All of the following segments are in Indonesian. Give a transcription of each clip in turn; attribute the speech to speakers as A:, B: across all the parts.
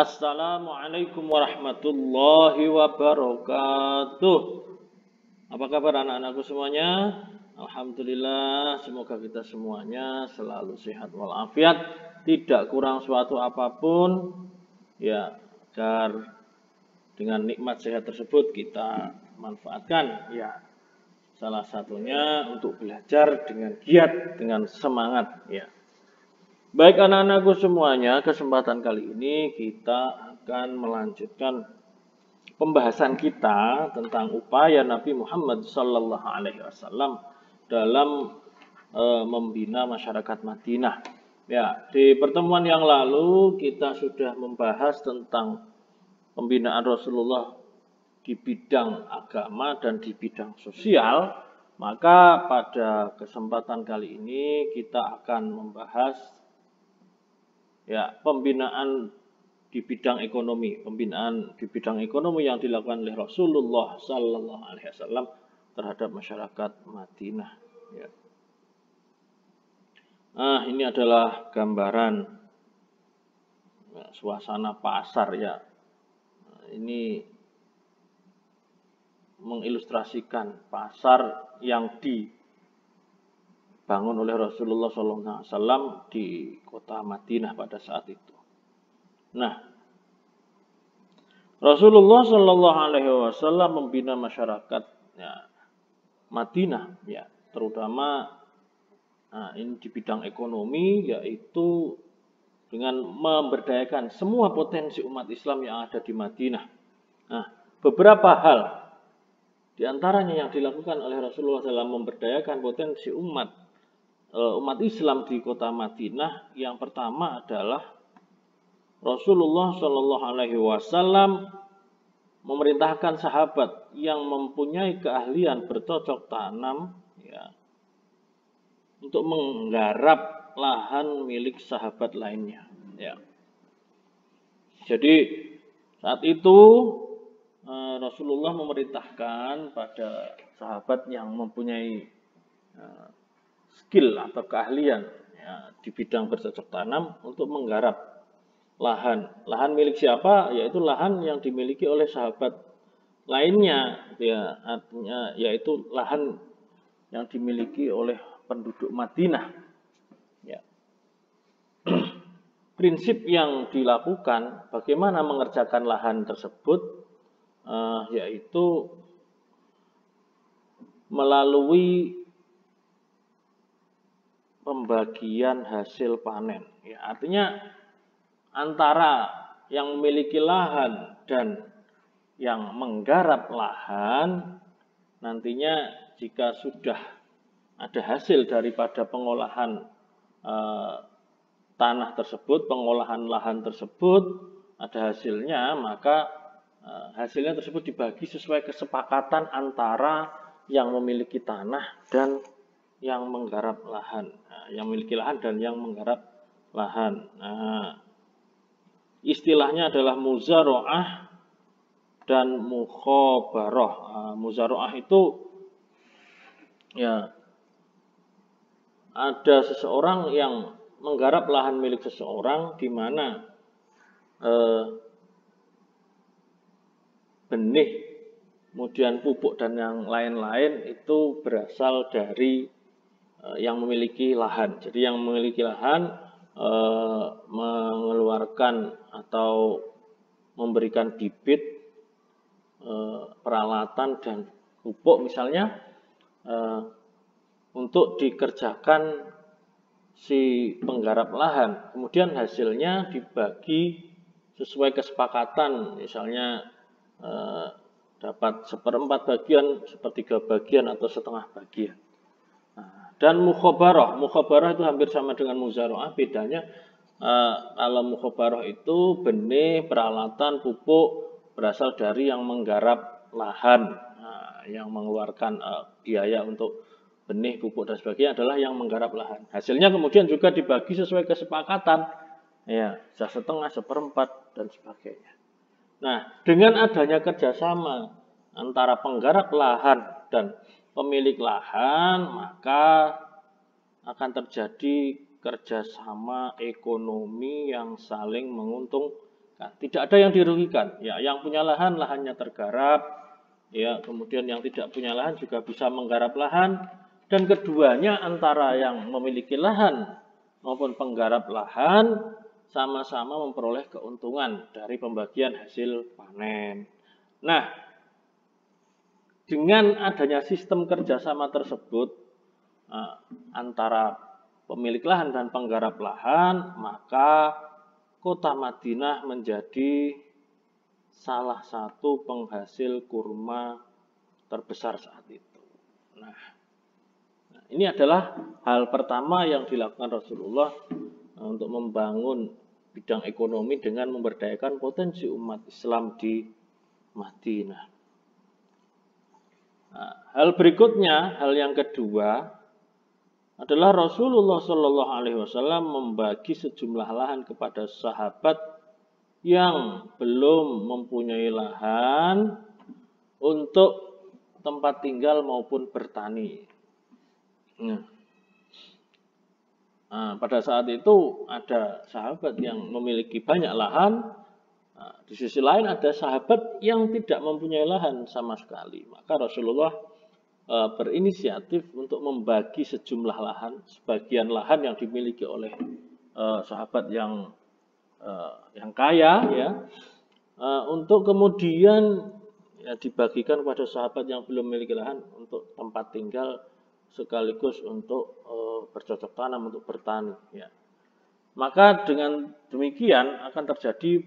A: Assalamualaikum warahmatullahi wabarakatuh. Apa kabar anak-anakku semuanya? Alhamdulillah, semoga kita semuanya selalu sehat walafiat, tidak kurang suatu apapun, ya, agar dengan nikmat sehat tersebut kita manfaatkan, ya. Salah satunya untuk belajar dengan giat, dengan semangat, ya. Baik anak-anakku semuanya, kesempatan kali ini kita akan melanjutkan pembahasan kita tentang upaya Nabi Muhammad SAW dalam membina masyarakat Madinah. Ya, di pertemuan yang lalu kita sudah membahas tentang pembinaan Rasulullah di bidang agama dan di bidang sosial. Maka pada kesempatan kali ini kita akan membahas pembinaan di bidang ekonomi, yang dilakukan oleh Rasulullah Sallallahu Alaihi Wasallam terhadap masyarakat Madinah. Ya. Nah, ini adalah gambaran suasana pasar, ya. Nah, ini mengilustrasikan pasar yang dibangun oleh Rasulullah SAW di kota Madinah pada saat itu. Nah, Rasulullah SAW membina masyarakat Madinah, ya, terutama ini di bidang ekonomi, yaitu dengan memberdayakan semua potensi umat Islam yang ada di Madinah. Nah, beberapa hal di antaranya yang dilakukan oleh Rasulullah dalam memberdayakan potensi umat Islam di kota Madinah. Yang pertama adalah Rasulullah Shallallahu Alaihi Wasallam memerintahkan sahabat yang mempunyai keahlian bercocok tanam, ya, untuk menggarap lahan milik sahabat lainnya. Ya. Jadi saat itu Rasulullah memerintahkan pada sahabat yang mempunyai skill atau keahlian, ya, di bidang bercocok tanam untuk menggarap lahan milik siapa, yaitu lahan yang dimiliki oleh sahabat lainnya, ya, artinya yaitu lahan yang dimiliki oleh penduduk Madinah, ya. Prinsip yang dilakukan bagaimana mengerjakan lahan tersebut, yaitu melalui pembagian hasil panen, ya, artinya antara yang memiliki lahan dan yang menggarap lahan, nantinya jika sudah ada hasil daripada pengolahan tanah tersebut, pengolahan lahan tersebut, ada hasilnya, maka hasilnya tersebut dibagi sesuai kesepakatan antara yang memiliki tanah dan yang menggarap lahan, yang memiliki lahan dan yang menggarap lahan. Istilahnya adalah muzara'ah dan mukhabarah. Muzara'ah itu, ya, ada seseorang yang menggarap lahan milik seseorang di mana benih, kemudian pupuk dan yang lain-lain itu berasal dari yang memiliki lahan. Jadi yang memiliki lahan mengeluarkan atau memberikan bibit, peralatan dan pupuk misalnya untuk dikerjakan si penggarap lahan. Kemudian hasilnya dibagi sesuai kesepakatan, misalnya dapat 1/4 bagian, 1/3 bagian atau setengah bagian. Dan mukhabarah itu hampir sama dengan muzara'ah. Bedanya kalau mukhabarah itu benih, peralatan, pupuk berasal dari yang menggarap lahan, yang mengeluarkan biaya untuk benih, pupuk dan sebagainya adalah yang menggarap lahan. Hasilnya kemudian juga dibagi sesuai kesepakatan, ya, 1/2, 1/4 dan sebagainya. Nah, dengan adanya kerjasama antara penggarap lahan dan pemilik lahan, maka akan terjadi kerjasama ekonomi yang saling menguntungkan. Tidak ada yang dirugikan. Ya, yang punya lahan, lahannya tergarap. Ya, kemudian yang tidak punya lahan juga bisa menggarap lahan. Dan keduanya antara yang memiliki lahan maupun penggarap lahan sama-sama memperoleh keuntungan dari pembagian hasil panen. Nah, dengan adanya sistem kerjasama tersebut antara pemilik lahan dan penggarap lahan, maka kota Madinah menjadi salah satu penghasil kurma terbesar saat itu. Nah, ini adalah hal pertama yang dilakukan Rasulullah untuk membangun bidang ekonomi dengan memberdayakan potensi umat Islam di Madinah. Nah, hal berikutnya, hal yang kedua adalah Rasulullah Shallallahu Alaihi Wasallam membagi sejumlah lahan kepada sahabat yang belum mempunyai lahan untuk tempat tinggal maupun bertani. Nah, pada saat itu ada sahabat yang memiliki banyak lahan, di sisi lain ada sahabat yang tidak mempunyai lahan sama sekali. Maka Rasulullah berinisiatif untuk membagi sejumlah lahan, sebagian lahan yang dimiliki oleh sahabat yang kaya, ya, untuk kemudian ya, dibagikan kepada sahabat yang belum memiliki lahan untuk tempat tinggal sekaligus untuk bercocok tanam, untuk bertani. Ya. Maka dengan demikian akan terjadi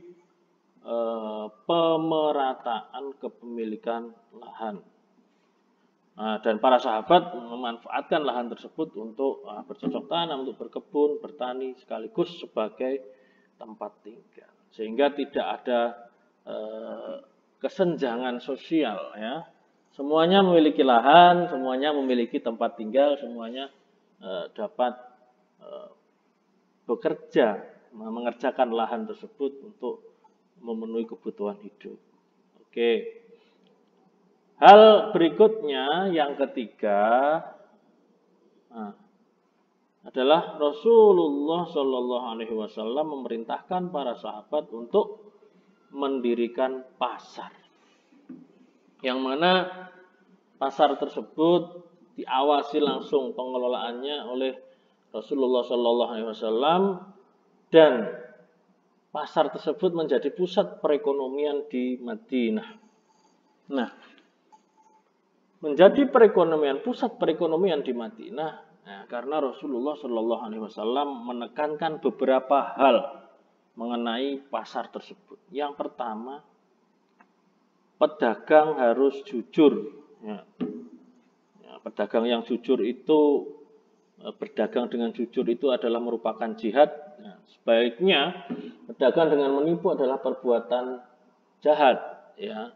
A: pemerataan kepemilikan lahan. Dan para sahabat memanfaatkan lahan tersebut untuk bercocok tanam, untuk berkebun, bertani, sekaligus sebagai tempat tinggal. Sehingga tidak ada kesenjangan sosial, ya. Semuanya memiliki lahan, semuanya memiliki tempat tinggal, semuanya dapat bekerja, mengerjakan lahan tersebut untuk memenuhi kebutuhan hidup. Oke. Hal berikutnya yang ketiga adalah Rasulullah Shallallahu Alaihi Wasallam memerintahkan para sahabat untuk mendirikan pasar, yang mana pasar tersebut diawasi langsung pengelolaannya oleh Rasulullah Shallallahu Alaihi Wasallam, dan pasar tersebut menjadi pusat perekonomian di Madinah. Nah, menjadi pusat perekonomian di Madinah, karena Rasulullah Shallallahu Alaihi Wasallam menekankan beberapa hal mengenai pasar tersebut. Yang pertama, pedagang harus jujur. Pedagang yang jujur itu, berdagang dengan jujur itu adalah merupakan jihad. Sebaiknya pedagang dengan menipu adalah perbuatan jahat. Ya.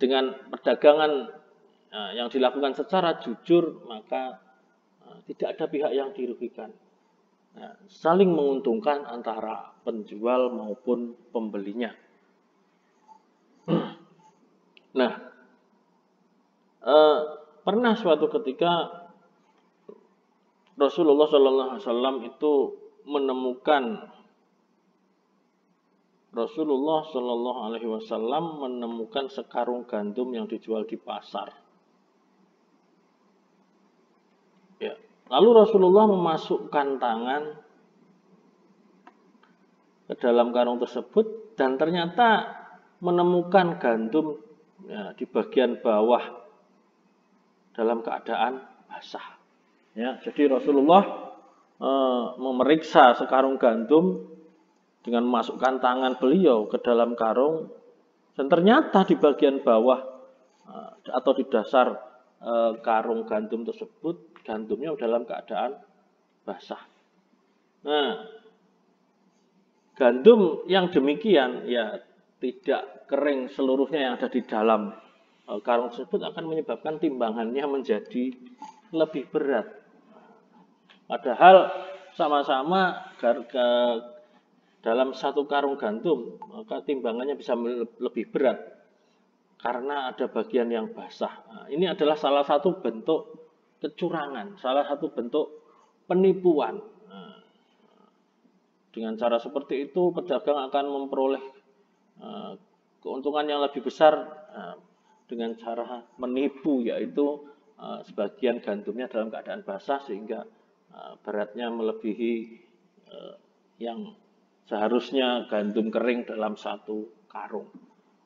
A: Dengan perdagangan yang dilakukan secara jujur, maka tidak ada pihak yang dirugikan. Saling menguntungkan antara penjual maupun pembelinya. Nah, pernah suatu ketika Rasulullah Shallallahu Alaihi Wasallam itu menemukan sekarung gandum yang dijual di pasar. Ya. Lalu Rasulullah memasukkan tangan ke dalam karung tersebut dan ternyata menemukan gandum di bagian bawah dalam keadaan basah. Ya, jadi Rasulullah memeriksa sekarung gandum dengan memasukkan tangan beliau ke dalam karung, dan ternyata di bagian bawah atau di dasar karung gandum tersebut, gandumnya dalam keadaan basah. Nah, gandum yang demikian ya tidak kering seluruhnya yang ada di dalam karung tersebut akan menyebabkan timbangannya menjadi lebih berat. Padahal sama-sama dalam satu karung gandum, maka timbangannya bisa lebih berat karena ada bagian yang basah. Nah, ini adalah salah satu bentuk kecurangan, salah satu bentuk penipuan. Dengan cara seperti itu, pedagang akan memperoleh keuntungan yang lebih besar dengan cara menipu, yaitu sebagian gandumnya dalam keadaan basah sehingga beratnya melebihi yang seharusnya gandum kering dalam satu karung.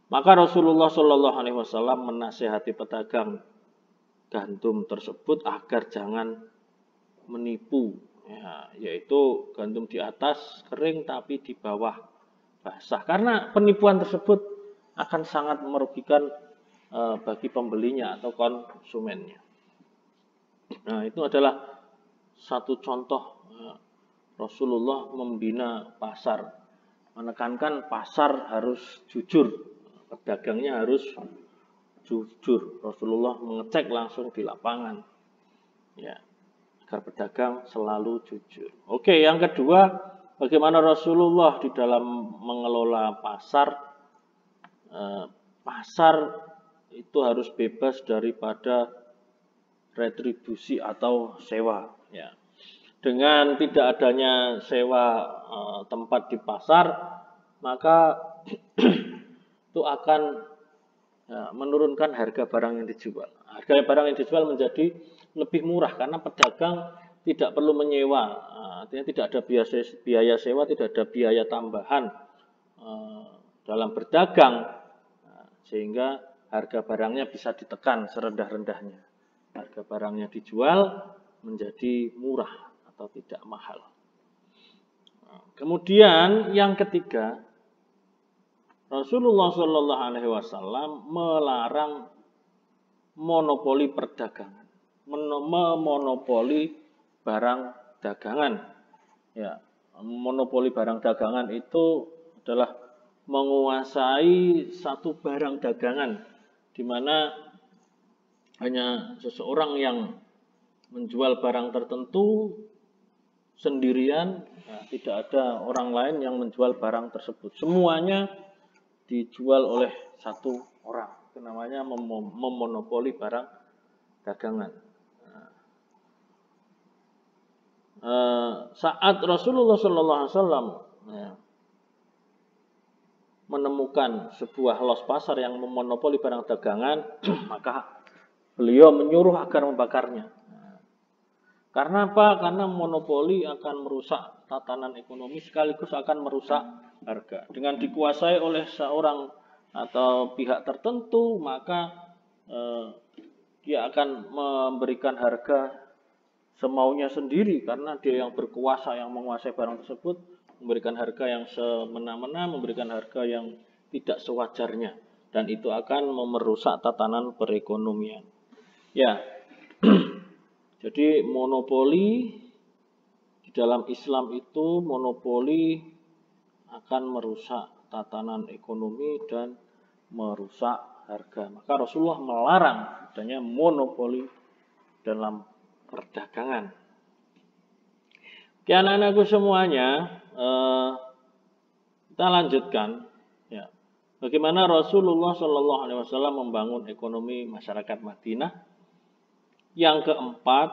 A: Maka Rasulullah Shallallahu Alaihi Wasallam menasihati pedagang gandum tersebut agar jangan menipu, ya, yaitu gandum di atas kering tapi di bawah basah. Karena penipuan tersebut akan sangat merugikan bagi pembelinya atau konsumennya. Nah, itu adalah satu contoh Rasulullah membina pasar, menekankan pasar harus jujur, pedagangnya harus jujur. Rasulullah mengecek langsung di lapangan, ya, agar pedagang selalu jujur. Oke, yang kedua, bagaimana Rasulullah di dalam mengelola pasar. Pasar itu harus bebas daripada retribusi atau sewa, ya. Dengan tidak adanya sewa tempat di pasar, maka itu akan menurunkan harga barang yang dijual. Harga barang yang dijual menjadi lebih murah karena pedagang tidak perlu menyewa, artinya tidak ada biaya sewa, tidak ada biaya tambahan dalam berdagang, sehingga harga barangnya bisa ditekan serendah-rendahnya. Harga barangnya dijual menjadi murah atau tidak mahal. Kemudian yang ketiga, Rasulullah Shallallahu Alaihi Wasallam melarang monopoli perdagangan, memonopoli barang dagangan. Ya, monopoli barang dagangan itu adalah menguasai satu barang dagangan, di mana hanya seseorang yang menjual barang tertentu sendirian, tidak ada orang lain yang menjual barang tersebut. Semuanya dijual oleh satu orang. Itu namanya memonopoli barang dagangan. Saat Rasulullah SAW menemukan sebuah los pasar yang memonopoli barang dagangan, maka beliau menyuruh agar membakarnya. Karena apa? Karena monopoli akan merusak tatanan ekonomi sekaligus akan merusak harga. Dengan dikuasai oleh seorang atau pihak tertentu, maka dia akan memberikan harga semaunya sendiri karena dia yang berkuasa, yang menguasai barang tersebut, memberikan harga yang semena-mena, memberikan harga yang tidak sewajarnya, dan itu akan merusak tatanan perekonomian. Ya. Jadi monopoli di dalam Islam itu monopoli akan merusak tatanan ekonomi dan merusak harga. Maka Rasulullah melarang adanya monopoli dalam perdagangan. Oke, anak-anakku semuanya, kita lanjutkan. Ya, bagaimana Rasulullah Shallallahu Alaihi Wasallam membangun ekonomi masyarakat Madinah. Yang keempat,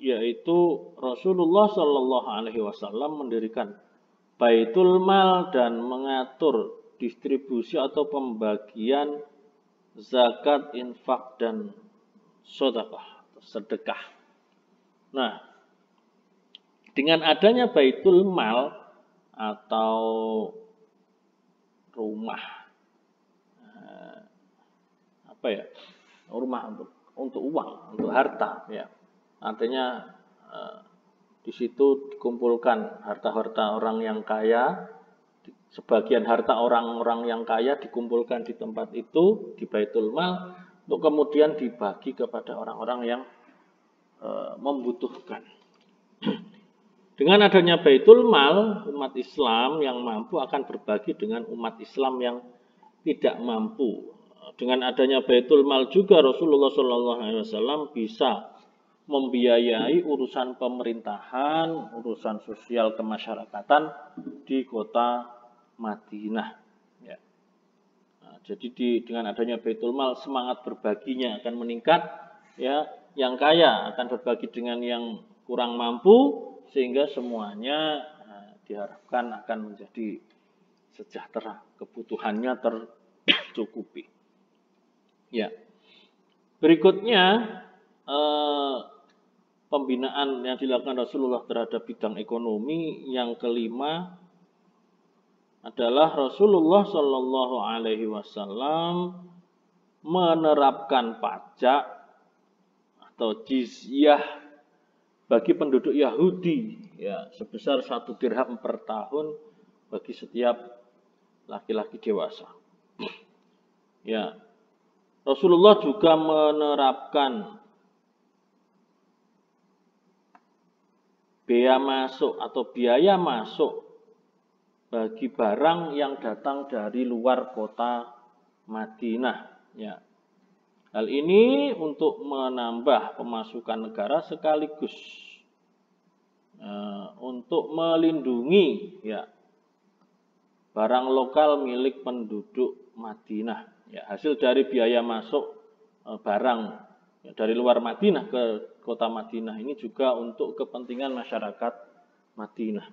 A: yaitu Rasulullah Shallallahu Alaihi Wasallam mendirikan Baitul Mal dan mengatur distribusi atau pembagian zakat, infak, dan sedekah. Nah, dengan adanya Baitul Mal atau rumah, rumah untuk uang, untuk harta, ya. Artinya di situ dikumpulkan harta-harta orang yang kaya, sebagian harta orang-orang yang kaya dikumpulkan di tempat itu, di Baitul Mal, untuk kemudian dibagi kepada orang-orang yang membutuhkan. Dengan adanya Baitul Mal, umat Islam yang mampu akan berbagi dengan umat Islam yang tidak mampu. Dengan adanya Baitul Mal juga Rasulullah SAW bisa membiayai urusan pemerintahan, urusan sosial kemasyarakatan di kota Madinah. Ya. Nah, jadi dengan adanya Baitul Mal semangat berbaginya akan meningkat. Ya, yang kaya akan berbagi dengan yang kurang mampu sehingga semuanya diharapkan akan menjadi sejahtera, kebutuhannya tercukupi. Ya. Berikutnya pembinaan yang dilakukan Rasulullah terhadap bidang ekonomi yang kelima adalah Rasulullah Shallallahu Alaihi Wasallam menerapkan pajak atau jizyah bagi penduduk Yahudi ya sebesar 1 dirham per tahun bagi setiap laki-laki dewasa. Ya, Rasulullah juga menerapkan biaya masuk bagi barang yang datang dari luar kota Madinah. Ya. Hal ini untuk menambah pemasukan negara sekaligus untuk melindungi ya barang lokal milik penduduk Madinah. Ya, hasil dari biaya masuk barang ya, dari luar Madinah ke kota Madinah ini juga untuk kepentingan masyarakat Madinah.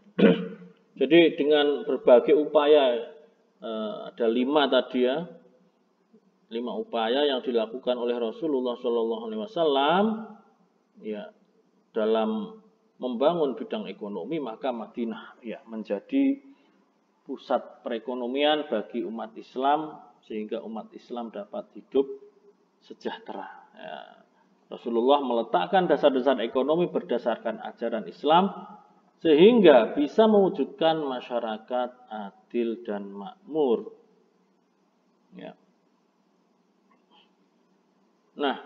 A: Jadi dengan berbagai upaya ada 5 tadi ya. 5 upaya yang dilakukan oleh Rasulullah SAW ya dalam membangun bidang ekonomi, maka Madinah ya menjadi pusat perekonomian bagi umat Islam sehingga umat Islam dapat hidup sejahtera. Ya. Rasulullah meletakkan dasar-dasar ekonomi berdasarkan ajaran Islam sehingga bisa mewujudkan masyarakat adil dan makmur. Ya. Nah,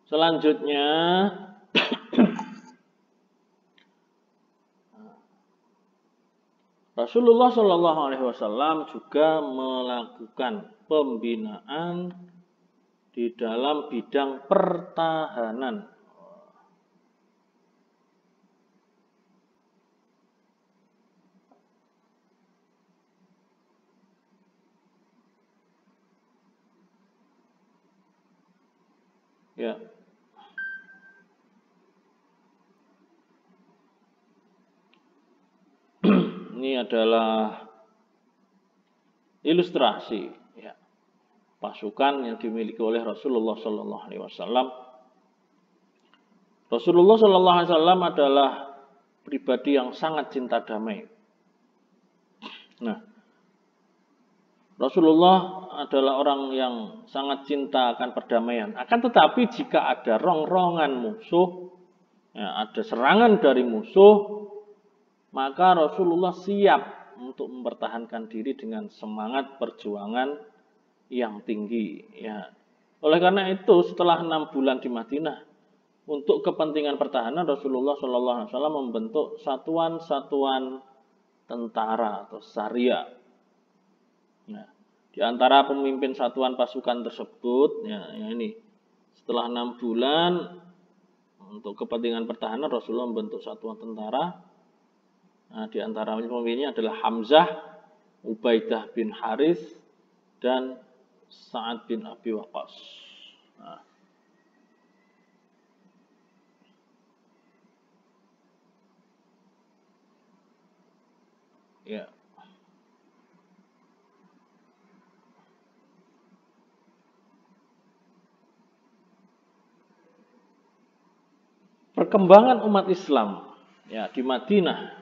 A: selanjutnya Rasulullah Shallallahu Alaihi Wasallam juga melakukan pembinaan di dalam bidang pertahanan. Ya. Ini adalah ilustrasi ya, pasukan yang dimiliki oleh Rasulullah Sallallahu Alaihi Wasallam. Rasulullah Sallallahu Alaihi Wasallam adalah pribadi yang sangat cinta damai. Nah, Rasulullah adalah orang yang sangat cinta akan perdamaian. Akan tetapi jika ada rongrongan musuh, ya, ada serangan dari musuh, maka Rasulullah siap untuk mempertahankan diri dengan semangat perjuangan yang tinggi. Ya. Oleh karena itu, setelah 6 bulan di Madinah, untuk kepentingan pertahanan Rasulullah SAW membentuk satuan-satuan tentara atau Syariah. Nah, di antara pemimpin satuan pasukan tersebut, ya ini setelah 6 bulan untuk kepentingan pertahanan Rasulullah membentuk satuan tentara. Nah, di antara pemimpinnya adalah Hamzah, Ubaidah bin Harith, dan Sa'ad bin Abi Waqqas. Nah. Ya. Perkembangan umat Islam ya di Madinah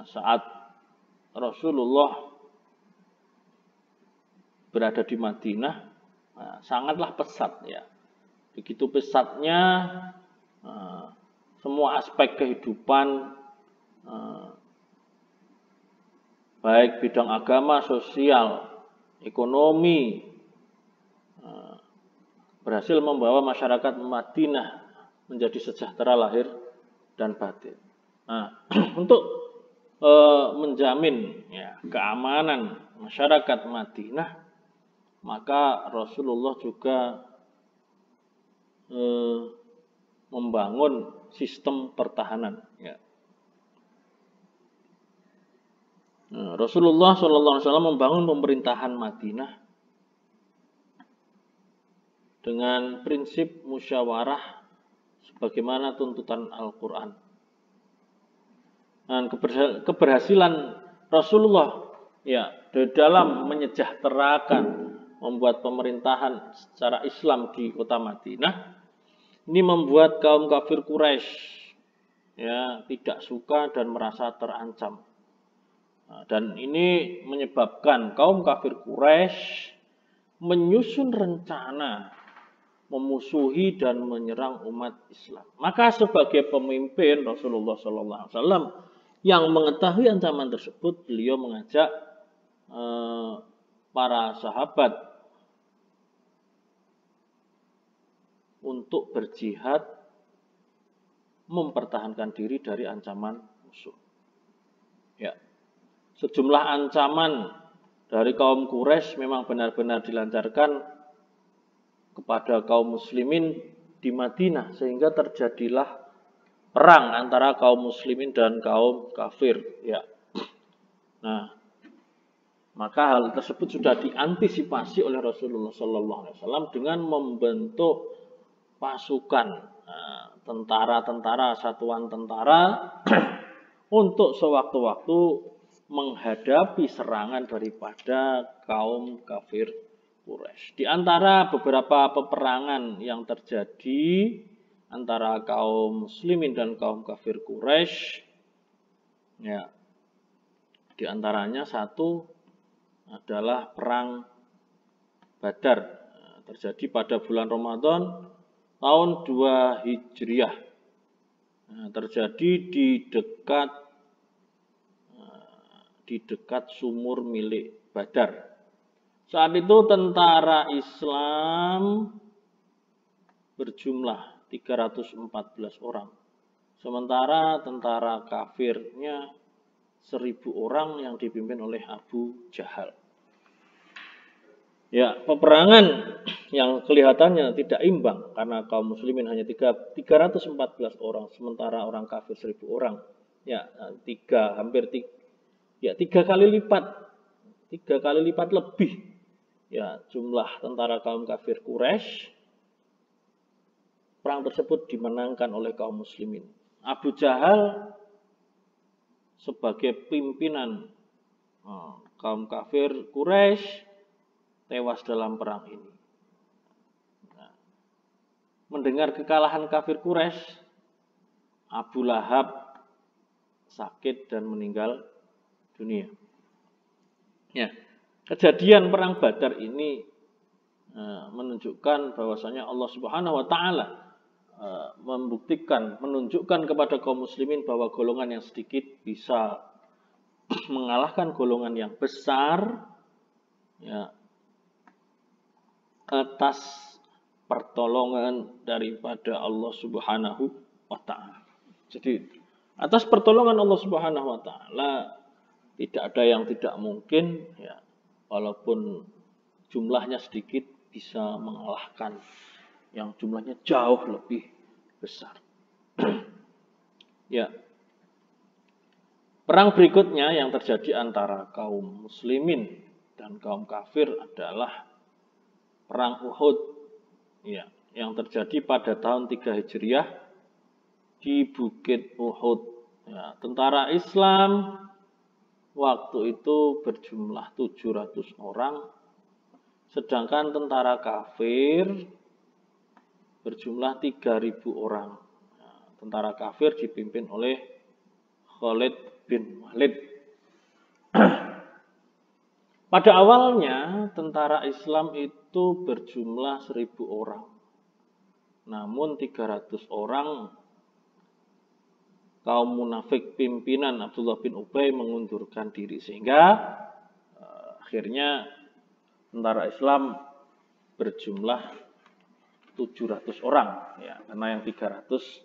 A: saat Rasulullah berada di Madinah sangatlah pesat ya. Begitu pesatnya semua aspek kehidupan baik bidang agama, sosial, ekonomi berhasil membawa masyarakat Madinah menjadi sejahtera lahir dan batin. Nah, untuk menjamin ya, keamanan masyarakat Madinah, maka Rasulullah juga membangun sistem pertahanan. Ya. Nah, Rasulullah SAW membangun pemerintahan Madinah dengan prinsip musyawarah sebagaimana tuntutan Al-Quran. Dan keberhasilan Rasulullah ya, di dalam menyejahterakan, membuat pemerintahan secara Islam di kota Madinah, ini membuat kaum kafir Quraisy ya tidak suka dan merasa terancam. Nah, dan ini menyebabkan kaum kafir Quraisy menyusun rencana memusuhi dan menyerang umat Islam. Maka sebagai pemimpin Rasulullah SAW yang mengetahui ancaman tersebut, beliau mengajak para sahabat untuk berjihad mempertahankan diri dari ancaman musuh. Ya, sejumlah ancaman dari kaum Quraisy memang benar-benar dilancarkan kepada kaum muslimin di Madinah, sehingga terjadilah perang antara kaum muslimin dan kaum kafir. Ya. Nah, maka hal tersebut sudah diantisipasi oleh Rasulullah SAW dengan membentuk pasukan tentara-tentara, satuan tentara untuk sewaktu-waktu menghadapi serangan daripada kaum kafir Quraisy. Di antara beberapa peperangan yang terjadi antara kaum muslimin dan kaum kafir Quraisy, ya, di antaranya satu adalah perang Badar, terjadi pada bulan Ramadan tahun 2 Hijriah. Terjadi di dekat sumur milik Badar. Saat itu tentara Islam berjumlah 314 orang. Sementara tentara kafirnya 1000 orang yang dipimpin oleh Abu Jahal. Ya, peperangan yang kelihatannya tidak imbang karena kaum muslimin hanya 314 orang, sementara orang kafir 1000 orang. Ya, tiga kali lipat lebih. Ya, jumlah tentara kaum kafir Quraisy. Perang tersebut dimenangkan oleh kaum muslimin. Abu Jahal sebagai pimpinan kaum kafir Quraisy tewas dalam perang ini. Nah, mendengar kekalahan kafir Quraisy, Abu Lahab sakit dan meninggal dunia. Ya. Kejadian perang Badar ini menunjukkan bahwasanya Allah Subhanahu wa taala menunjukkan kepada kaum muslimin bahwa golongan yang sedikit bisa mengalahkan golongan yang besar, ya, atas pertolongan daripada Allah Subhanahu wa taala. Jadi atas pertolongan Allah Subhanahu wa taala tidak ada yang tidak mungkin, ya. Walaupun jumlahnya sedikit bisa mengalahkan yang jumlahnya jauh lebih besar. Ya. Perang berikutnya yang terjadi antara kaum muslimin dan kaum kafir adalah perang Uhud. Ya, yang terjadi pada tahun 3 Hijriah di Bukit Uhud. Ya, tentara Islam waktu itu berjumlah 700 orang, sedangkan tentara kafir berjumlah 3000 orang. Nah, tentara kafir dipimpin oleh Khalid bin Walid. Pada awalnya tentara Islam itu berjumlah 1000 orang. Namun 300 orang kaum munafik pimpinan Abdullah bin Ubay mengundurkan diri, sehingga akhirnya tentara Islam berjumlah 700 orang, ya, karena yang 300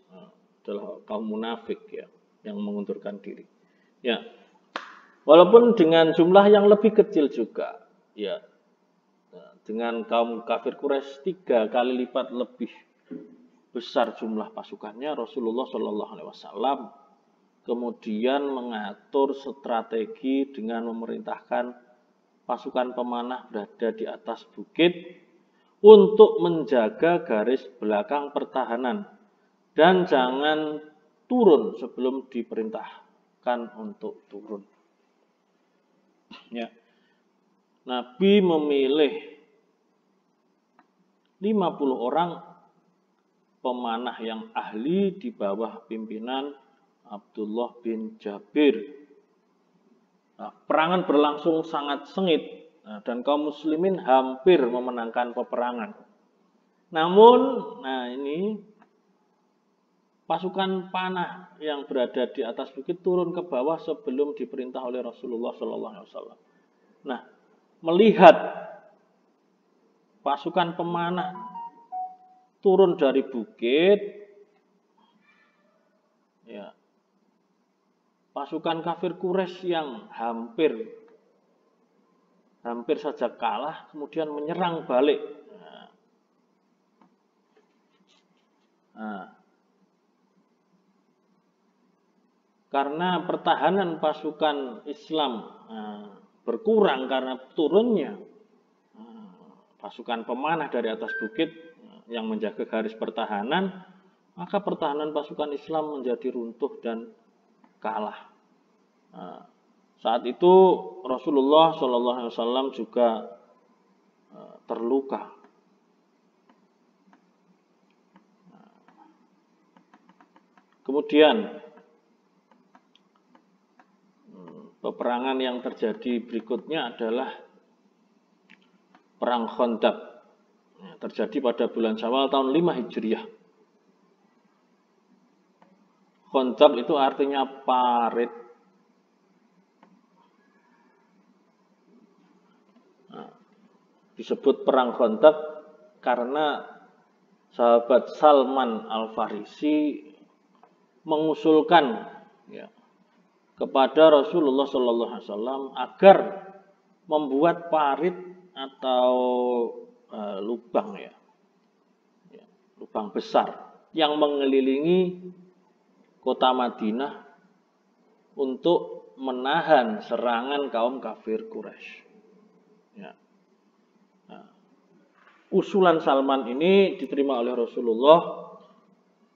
A: adalah kaum munafik, ya, yang mengundurkan diri. Ya, walaupun dengan jumlah yang lebih kecil juga, ya, dengan kaum kafir Quraisy 3 kali lipat lebih besar jumlah pasukannya, Rasulullah SAW kemudian mengatur strategi dengan memerintahkan pasukan pemanah berada di atas bukit untuk menjaga garis belakang pertahanan dan jangan turun sebelum diperintahkan untuk turun. Ya. Nabi memilih 50 orang pemanah yang ahli di bawah pimpinan Abdullah bin Jabir. Nah, perangan berlangsung sangat sengit, dan kaum muslimin hampir memenangkan peperangan. Namun, ini pasukan panah yang berada di atas bukit turun ke bawah sebelum diperintah oleh Rasulullah SAW. Nah, melihat pasukan pemanah turun dari bukit, ya, pasukan kafir Quraisy yang hampir saja kalah, kemudian menyerang balik. Karena pertahanan pasukan Islam berkurang karena turunnya pasukan pemanah dari atas bukit yang menjaga garis pertahanan, maka pertahanan pasukan Islam menjadi runtuh dan kalah. Saat itu Rasulullah SAW juga terluka. Kemudian peperangan yang terjadi berikutnya adalah Perang Khandaq. Terjadi pada bulan Syawal tahun 5 Hijriah. Khandaq itu artinya parit. Disebut Perang Khandaq karena sahabat Salman Al-Farisi mengusulkan kepada Rasulullah SAW agar membuat parit atau lubang lubang besar yang mengelilingi kota Madinah untuk menahan serangan kaum kafir Quraisy. Usulan Salman ini diterima oleh Rasulullah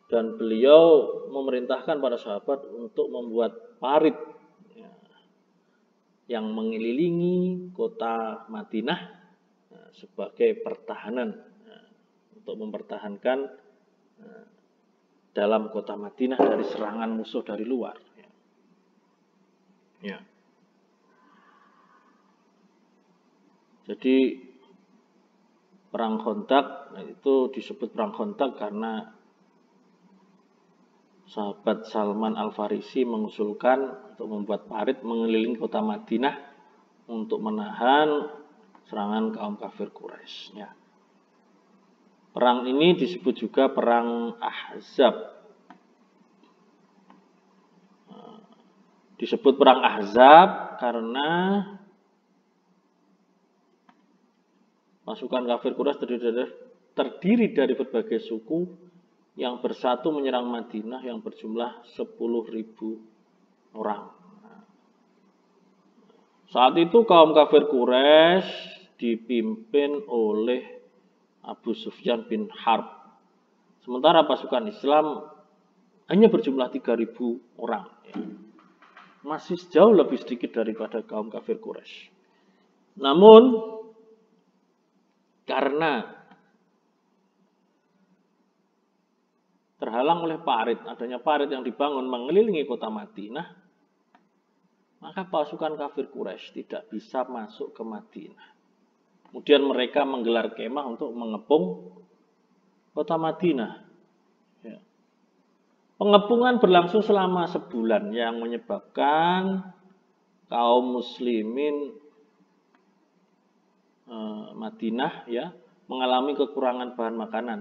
A: dan beliau memerintahkan para sahabat untuk membuat parit yang mengelilingi kota Madinah sebagai pertahanan untuk mempertahankan dalam kota Madinah dari serangan musuh dari luar. Jadi Perang Khandaq itu disebut Perang Khandaq karena sahabat Salman Al-Farisi mengusulkan untuk membuat parit mengelilingi kota Madinah untuk menahan serangan kaum kafir Quraisy. Perang ini disebut juga Perang Ahzab. Disebut Perang Ahzab karena pasukan kafir Quraisy terdiri dari berbagai suku yang bersatu menyerang Madinah yang berjumlah 10.000 orang. Saat itu kaum kafir Quraisy dipimpin oleh Abu Sufyan bin Harb. Sementara pasukan Islam hanya berjumlah 3.000 orang. Masih jauh lebih sedikit daripada kaum kafir Quraisy. Namun karena terhalang oleh parit, adanya parit yang dibangun mengelilingi kota Madinah, maka pasukan kafir Quraisy tidak bisa masuk ke Madinah. Kemudian mereka menggelar kemah untuk mengepung kota Madinah. Pengepungan berlangsung selama sebulan yang menyebabkan kaum muslimin Madinah mengalami kekurangan bahan makanan.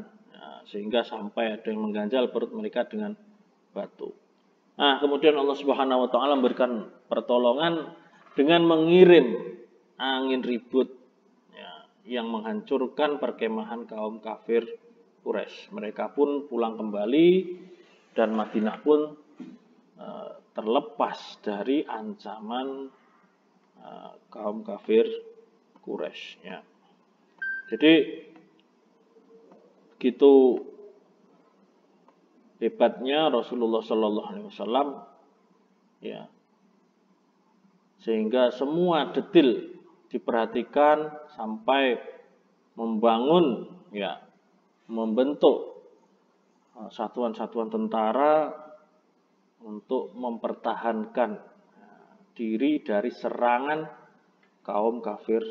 A: Sehingga sampai ada yang mengganjal perut mereka dengan batu. Kemudian Allah Subhanahu wa taala memberikan pertolongan dengan mengirim angin ribut yang menghancurkan perkemahan kaum kafir Quraisy. Mereka pun pulang kembali dan Madinah pun terlepas dari ancaman kaum kafir Quraisy. Jadi begitu hebatnya Rasulullah SAW sehingga semua detil diperhatikan sampai membangun, ya, membentuk satuan-satuan tentara untuk mempertahankan diri dari serangan kaum kafir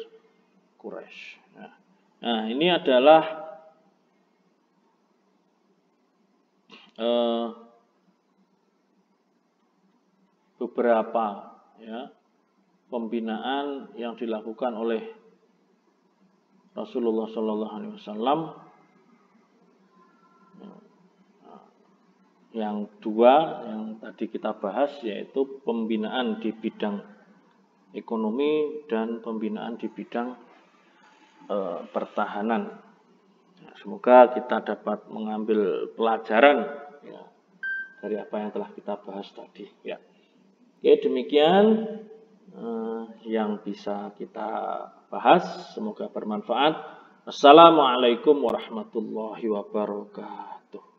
A: Quraisy. Nah, ini adalah beberapa, ya, pembinaan yang dilakukan oleh Rasulullah SAW. Yang dua yang tadi kita bahas, yaitu pembinaan di bidang ekonomi dan pembinaan di bidang pertahanan. Semoga kita dapat mengambil pelajaran, ya, dari apa yang telah kita bahas tadi. Ya. Oke, demikian yang bisa kita bahas. Semoga bermanfaat. Assalamualaikum warahmatullahi wabarakatuh.